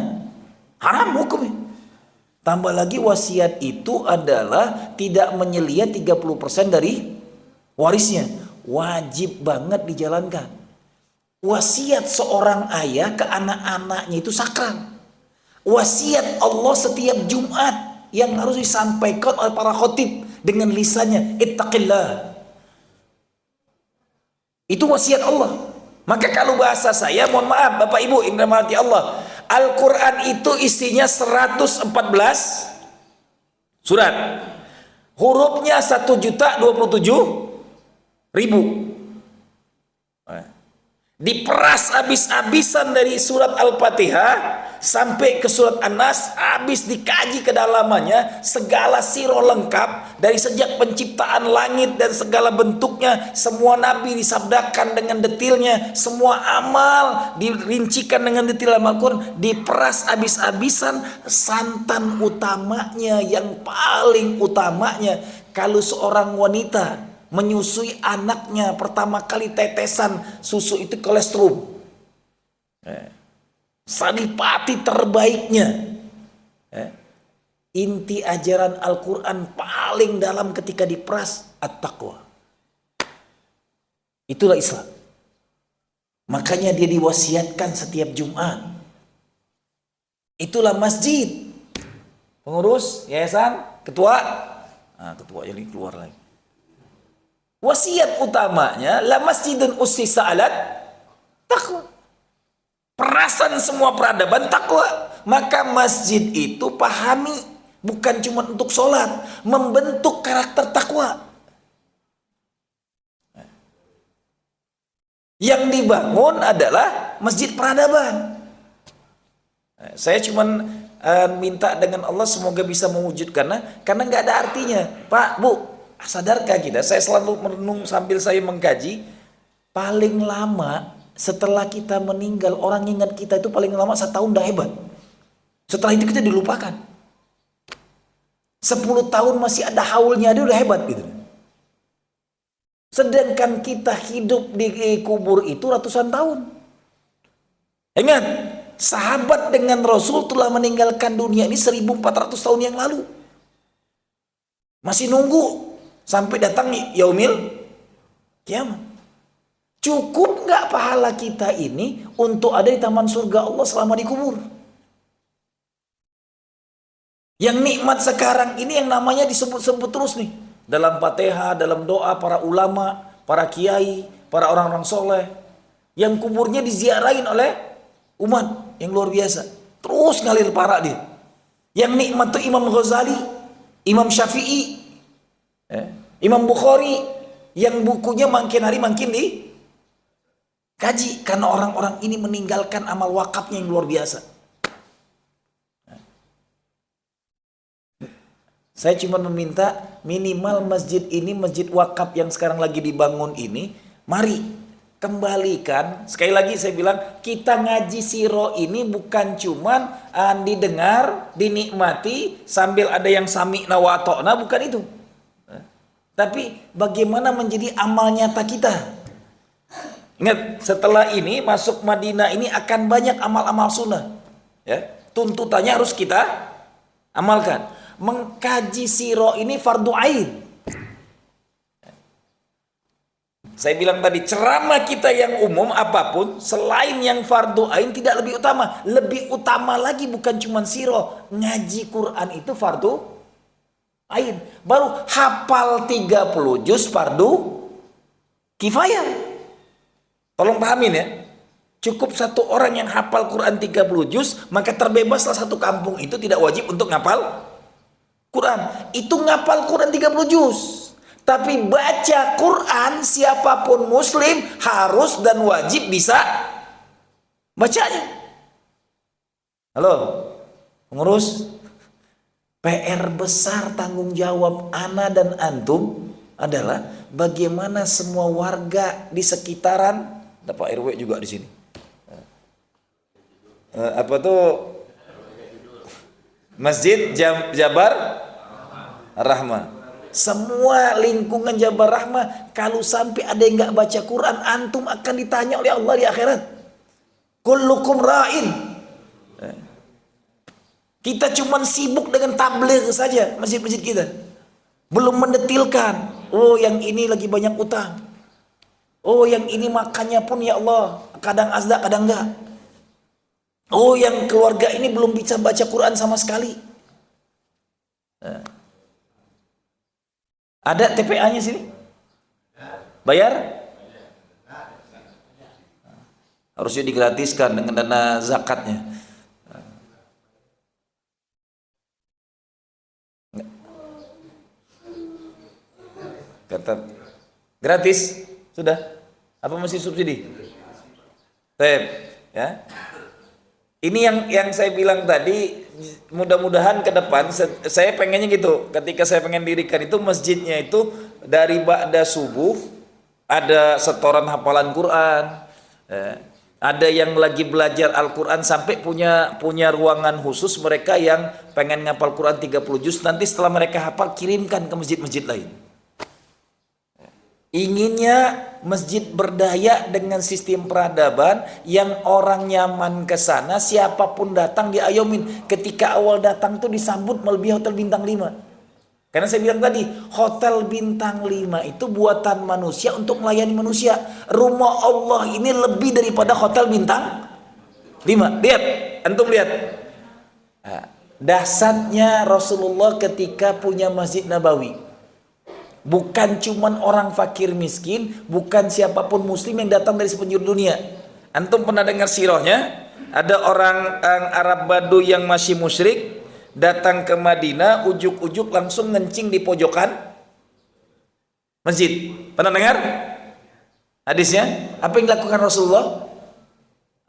Speaker 1: Haram hukumnya. Tambah lagi wasiat itu adalah tidak menyelia 30% dari warisnya. Wajib banget dijalankan. Wasiat seorang ayah ke anak-anaknya itu sakral. Wasiat Allah setiap Jumat yang harus disampaikan oleh para khotib dengan lisannya, ittaqillah. Itu wasiat Allah. Maka kalau bahasa saya, mohon maaf Bapak Ibu yang dirahmati Allah, Al-Quran itu isinya 114 surat. Hurufnya 1.027.000. Diperas habis-habisan dari surat Al-Fatihah sampai ke surat An-Nas, habis dikaji kedalamannya, segala sirah lengkap dari sejak penciptaan langit dan segala bentuknya, semua nabi disabdakan dengan detailnya, semua amal dirincikan dengan detail Al-Quran, diperas habis-habisan. Santan utamanya, yang paling utamanya, kalau seorang wanita menyusui anaknya pertama kali tetesan susu itu kolestrum, sanipati terbaiknya, inti ajaran Al-Quran paling dalam ketika diperas at-taqwa. Itulah Islam. Makanya dia diwasiatkan setiap Jumat. Itulah masjid. Pengurus, yayasan, ketua. Nah, ketua jadi keluar lagi. Wasiat utamanya la masjidun ussisa alat taqwa. Perasan semua peradaban takwa. Maka masjid itu pahami, bukan cuma untuk sholat, membentuk karakter takwa. Yang dibangun adalah masjid peradaban. Saya cuma minta dengan Allah semoga bisa mewujudkannya, karena nggak ada artinya. Pak, Bu, sadarkah kita? Saya selalu merenung sambil saya mengkaji. Paling lama setelah kita meninggal, orang ingat kita itu paling lama 1 tahun dah hebat. Setelah itu kita dilupakan. 10 tahun masih ada haulnya, dia udah hebat gitu. Sedangkan kita hidup di kubur itu ratusan tahun. Ingat, sahabat dengan Rasul telah meninggalkan dunia ini 1400 tahun yang lalu. Masih nunggu sampai datang yaumil kiamat. Cukup nggak pahala kita ini untuk ada di taman surga Allah selama di kubur? Yang nikmat sekarang ini yang namanya disebut-sebut terus nih. Dalam Fatihah, dalam doa para ulama, para kiai, para orang-orang soleh. Yang kuburnya diziarahin oleh umat yang luar biasa. Terus ngalir parah dia. Yang nikmat tuh Imam Ghazali, Imam Syafi'i, Imam Bukhari. Yang bukunya makin hari makin kaji, karena orang-orang ini meninggalkan amal wakafnya yang luar biasa. Saya cuma meminta minimal masjid ini, masjid wakaf yang sekarang lagi dibangun ini, mari kembalikan. Sekali lagi saya bilang, kita ngaji siro ini bukan cuman didengar, dinikmati sambil ada yang sami'na wa ata'na, bukan itu. Tapi bagaimana menjadi amal nyata kita. Ingat, setelah ini masuk Madinah ini akan banyak amal-amal sunnah. Ya, tuntutannya harus kita amalkan. Mengkaji siro ini fardu ain. Saya bilang tadi, ceramah kita yang umum apapun selain yang fardu ain tidak lebih utama. Lebih utama lagi bukan cuma siro, ngaji Quran itu fardu ain. Baru hafal 30 juz fardu kifayah. Tolong pahamin ya. Cukup 1 orang yang hafal Quran 30 juz, maka terbebaslah 1 kampung itu tidak wajib untuk ngapal Quran. Itu ngapal Quran 30 juz. Tapi baca Quran siapapun muslim harus dan wajib bisa bacanya. Halo, pengurus. PR besar tanggung jawab ana dan antum adalah bagaimana semua warga di sekitaran, ada Pak RW juga di sini. Apa tuh? Masjid Jabar Rahmah. Semua lingkungan Jabar Rahmah, kalau sampai ada yang nggak baca Quran, antum akan ditanya oleh Allah di akhirat. Kullukum ra'in. Kita cuma sibuk dengan tabligh saja masjid-masjid kita. Belum mendetilkan. Oh, yang ini lagi banyak utang. Oh, yang ini makannya pun ya Allah kadang azda kadang enggak. Oh, yang keluarga ini belum bisa baca Quran sama sekali. Ada TPA-nya sini? Bayar? Harusnya digratiskan dengan dana zakatnya. Kata gratis sudah, apa masih subsidi? Tep, ya. Ini yang saya bilang tadi, mudah-mudahan ke depan saya pengennya gitu. Ketika saya pengen dirikan itu masjidnya itu dari ba'da subuh ada setoran hafalan Quran, ada yang lagi belajar Al-Quran sampai punya ruangan khusus mereka yang pengen ngapal Quran 30 juz. Nanti setelah mereka hafal kirimkan ke masjid-masjid lain. Inginnya masjid berdaya dengan sistem peradaban yang orang nyaman ke sana, siapapun datang diayomin. Ketika awal datang tuh disambut melebihi hotel bintang 5. Karena saya bilang tadi, hotel bintang 5 itu buatan manusia untuk melayani manusia. Rumah Allah ini lebih daripada hotel bintang 5. Lihat, antum lihat. Dasarnya Rasulullah ketika punya Masjid Nabawi. Bukan cuman orang fakir miskin, bukan siapapun muslim yang datang dari sepenjuru dunia. Antum pernah dengar sirahnya? Ada orang Arab Badu yang masih musyrik datang ke Madinah, ujuk-ujuk langsung ngencing di pojokan masjid. Pernah dengar hadisnya? Apa yang dilakukan Rasulullah?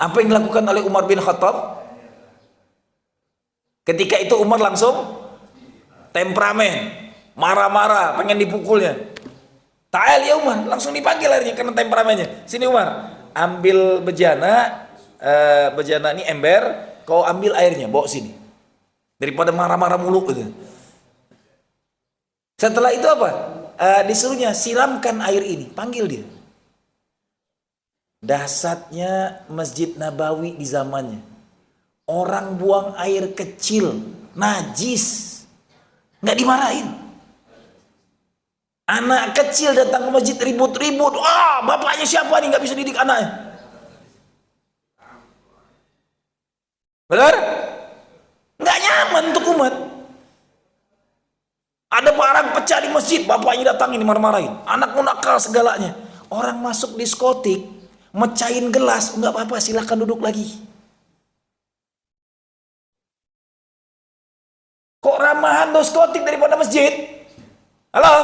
Speaker 1: Apa yang dilakukan oleh Umar bin Khattab? Ketika itu Umar langsung temperamen, marah-marah, pengen dipukulnya. Ta'al ya Umar, langsung dipanggil akhirnya karena temperamennya. Sini Umar, ambil bejana, bejana ini ember, kau ambil airnya, bawa sini. Daripada marah-marah mulu gitu. Setelah itu apa? Disuruhnya siramkan air ini, panggil dia. Dahsyatnya Masjid Nabawi di zamannya. Orang buang air kecil, najis, nggak dimarahin. Anak kecil datang ke masjid ribut-ribut, wah bapaknya siapa nih nggak bisa didik anaknya. Benar? Nggak nyaman untuk umat. Ada barang pecah di masjid, bapaknya datangin dimarah-marahin. Anakmu nakal segalanya. Orang masuk diskotik, mecahin gelas, nggak apa-apa, silahkan duduk lagi. Kok ramahan diskotik daripada masjid? Halo?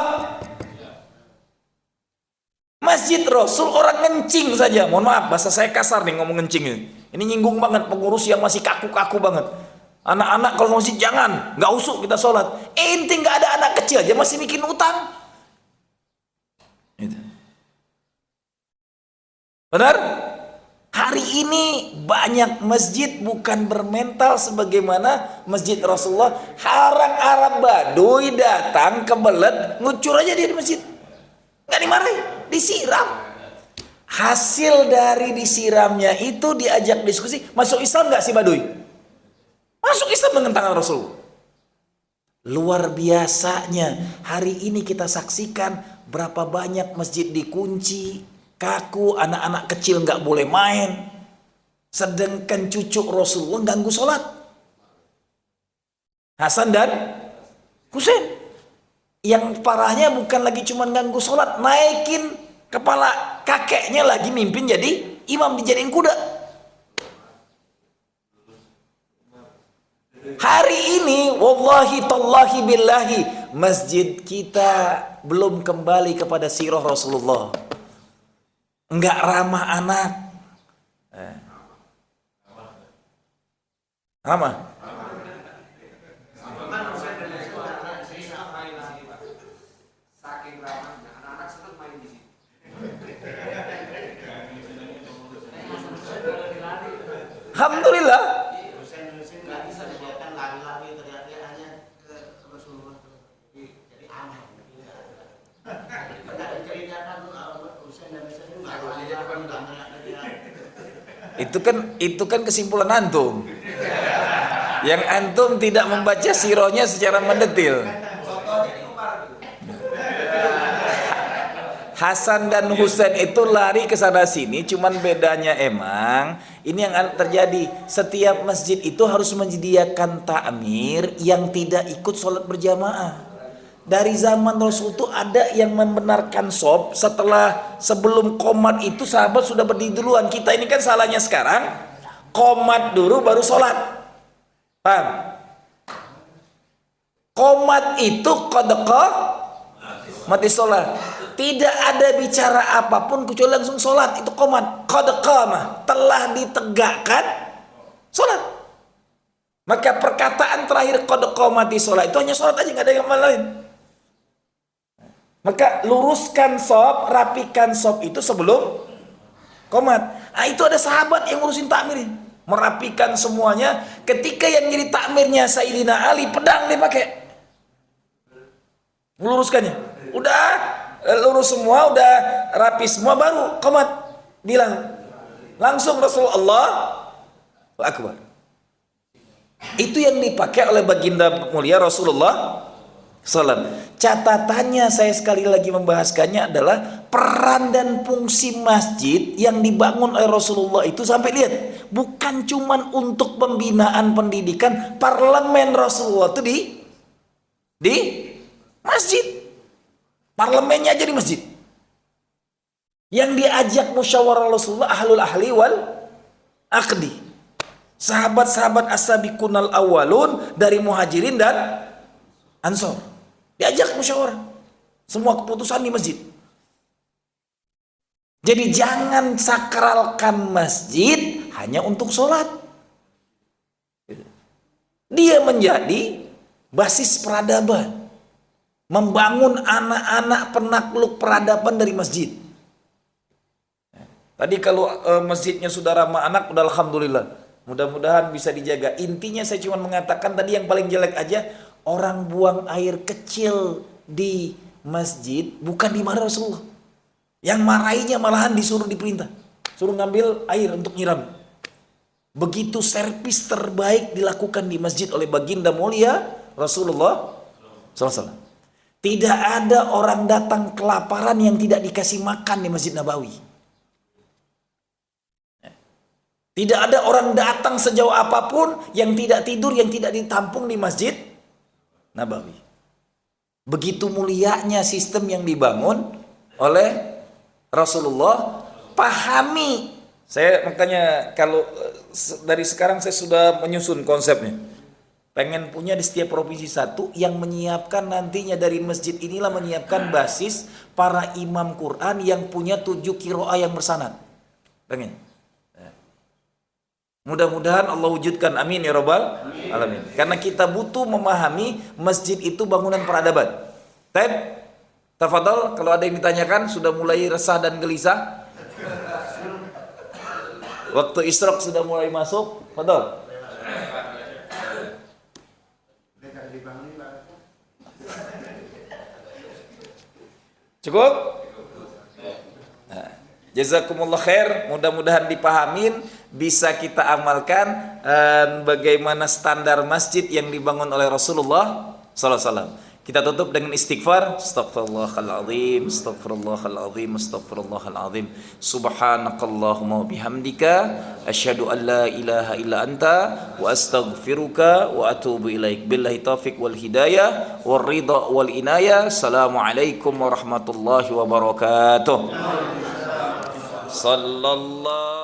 Speaker 1: Masjid Rasul orang ngencing saja. Mohon maaf, bahasa saya kasar nih ngomong ngencing ini. Ini nyinggung banget pengurus yang masih kaku-kaku banget. Anak-anak kalau masjid jangan, nggak usuk kita sholat. Ente nggak ada anak kecil aja masih bikin utang. Gitu. Benar? Hari ini banyak masjid bukan bermental sebagaimana masjid Rasulullah. Orang Arab Baduy datang kebelet, ngucur aja dia di masjid. Nggak dimarahin, disiram. Hasil dari disiramnya itu diajak diskusi, masuk Islam nggak si Baduy? Masuk Islam dengan tangan Rasul. Luar biasanya hari ini kita saksikan berapa banyak masjid dikunci, kaku, anak-anak kecil nggak boleh main, sedangkan cucu Rasulullah ganggu sholat. Hasan dan Husain. Yang parahnya bukan lagi cuma ganggu sholat, naikin kepala kakeknya lagi mimpin jadi imam, dijadiin kuda. Hari ini wallahi tallahi billahi masjid kita belum kembali kepada sirah Rasulullah. Enggak ramah anak. Ramah. Alhamdulillah. Itu kan kesimpulan antum. Yang antum tidak membaca sirahnya secara mendetil. Hasan dan Husain itu lari ke sana sini, cuman bedanya emang ini yang terjadi. Setiap masjid itu harus menyediakan takmir yang tidak ikut sholat berjamaah. Dari zaman Rasul itu ada yang membenarkan shop sebelum qomat itu sahabat sudah berdiri duluan. Kita ini kan salahnya sekarang, qomat dulu baru sholat. Paham? Qomat itu qad mati sholat. Tidak ada bicara apapun kecuali langsung sholat. Itu qomat. Qad qamah, telah ditegakkan sholat. Maka perkataan terakhir qad qamati sholat itu hanya sholat aja, nggak ada yang lain. Maka luruskan shop, rapikan shop itu sebelum qomat. Nah, itu ada sahabat yang ngurusin takmir, merapikan semuanya. Ketika yang jadi takmirnya Sayyidina Ali, pedang dia pakai, meluruskannya. Udah lurus semua, udah rapi semua, baru qomat bilang. Langsung Rasulullah Akbar. Itu yang dipakai oleh baginda mulia Rasulullah SAW. Catatannya, saya sekali lagi membahaskannya, adalah peran dan fungsi masjid yang dibangun oleh Rasulullah itu, sampai lihat, bukan cuman untuk pembinaan pendidikan. Parlemen Rasulullah itu di masjid. Parlemennya aja di masjid. Yang diajak musyawarah Rasulullah ahlul ahli wal aqdi. Sahabat-sahabat as-sabiqunal awwalun dari muhajirin dan ansor. Diajak musyawarah. Semua keputusan di masjid. Jadi jangan sakralkan masjid hanya untuk sholat. Dia menjadi basis peradaban. Membangun anak-anak penakluk peradaban dari masjid. Tadi kalau masjidnya sudah ramah anak, udah alhamdulillah. Mudah-mudahan bisa dijaga. Intinya saya cuma mengatakan tadi yang paling jelek aja, orang buang air kecil di masjid bukan dimarah Rasulullah. Yang marahinya malahan disuruh diperintah. Suruh ngambil air untuk nyiram. Begitu servis terbaik dilakukan di masjid oleh baginda mulia Rasulullah SAW. Tidak ada orang datang kelaparan yang tidak dikasih makan di Masjid Nabawi. Tidak ada orang datang sejauh apapun yang tidak tidur, yang tidak ditampung di Masjid Nabawi. Begitu mulianya sistem yang dibangun oleh Rasulullah. Pahami. Saya makanya kalau dari sekarang saya sudah menyusun konsepnya. Pengen punya di setiap provinsi satu yang menyiapkan nantinya dari masjid inilah menyiapkan basis para imam Quran yang punya 7 qiraah yang bersanad. Pengen. Mudah-mudahan Allah wujudkan, amin ya rabbal alamin. Karena kita butuh memahami masjid itu bangunan peradaban. Tafadhol, kalau ada yang ditanyakan, sudah mulai resah dan gelisah. Waktu isyraq sudah mulai masuk. Tafadhol. Cukup? Nah, jazakumullah khair, mudah-mudahan dipahamin, bisa kita amalkan bagaimana standar masjid yang dibangun oleh Rasulullah SAW. Kita tutup dengan istighfar. Astaghfirullahaladzim, astaghfirullahaladzim, astaghfirullahaladzim. Subhanakallahumma bihamdika, asyhadu an la ilaha illa anta, wa astaghfiruka wa atubu ilaik. Billahi taufiq wal hidayah, wal ridha wal inayah. Assalamualaikum warahmatullahi wabarakatuh. Sallallahu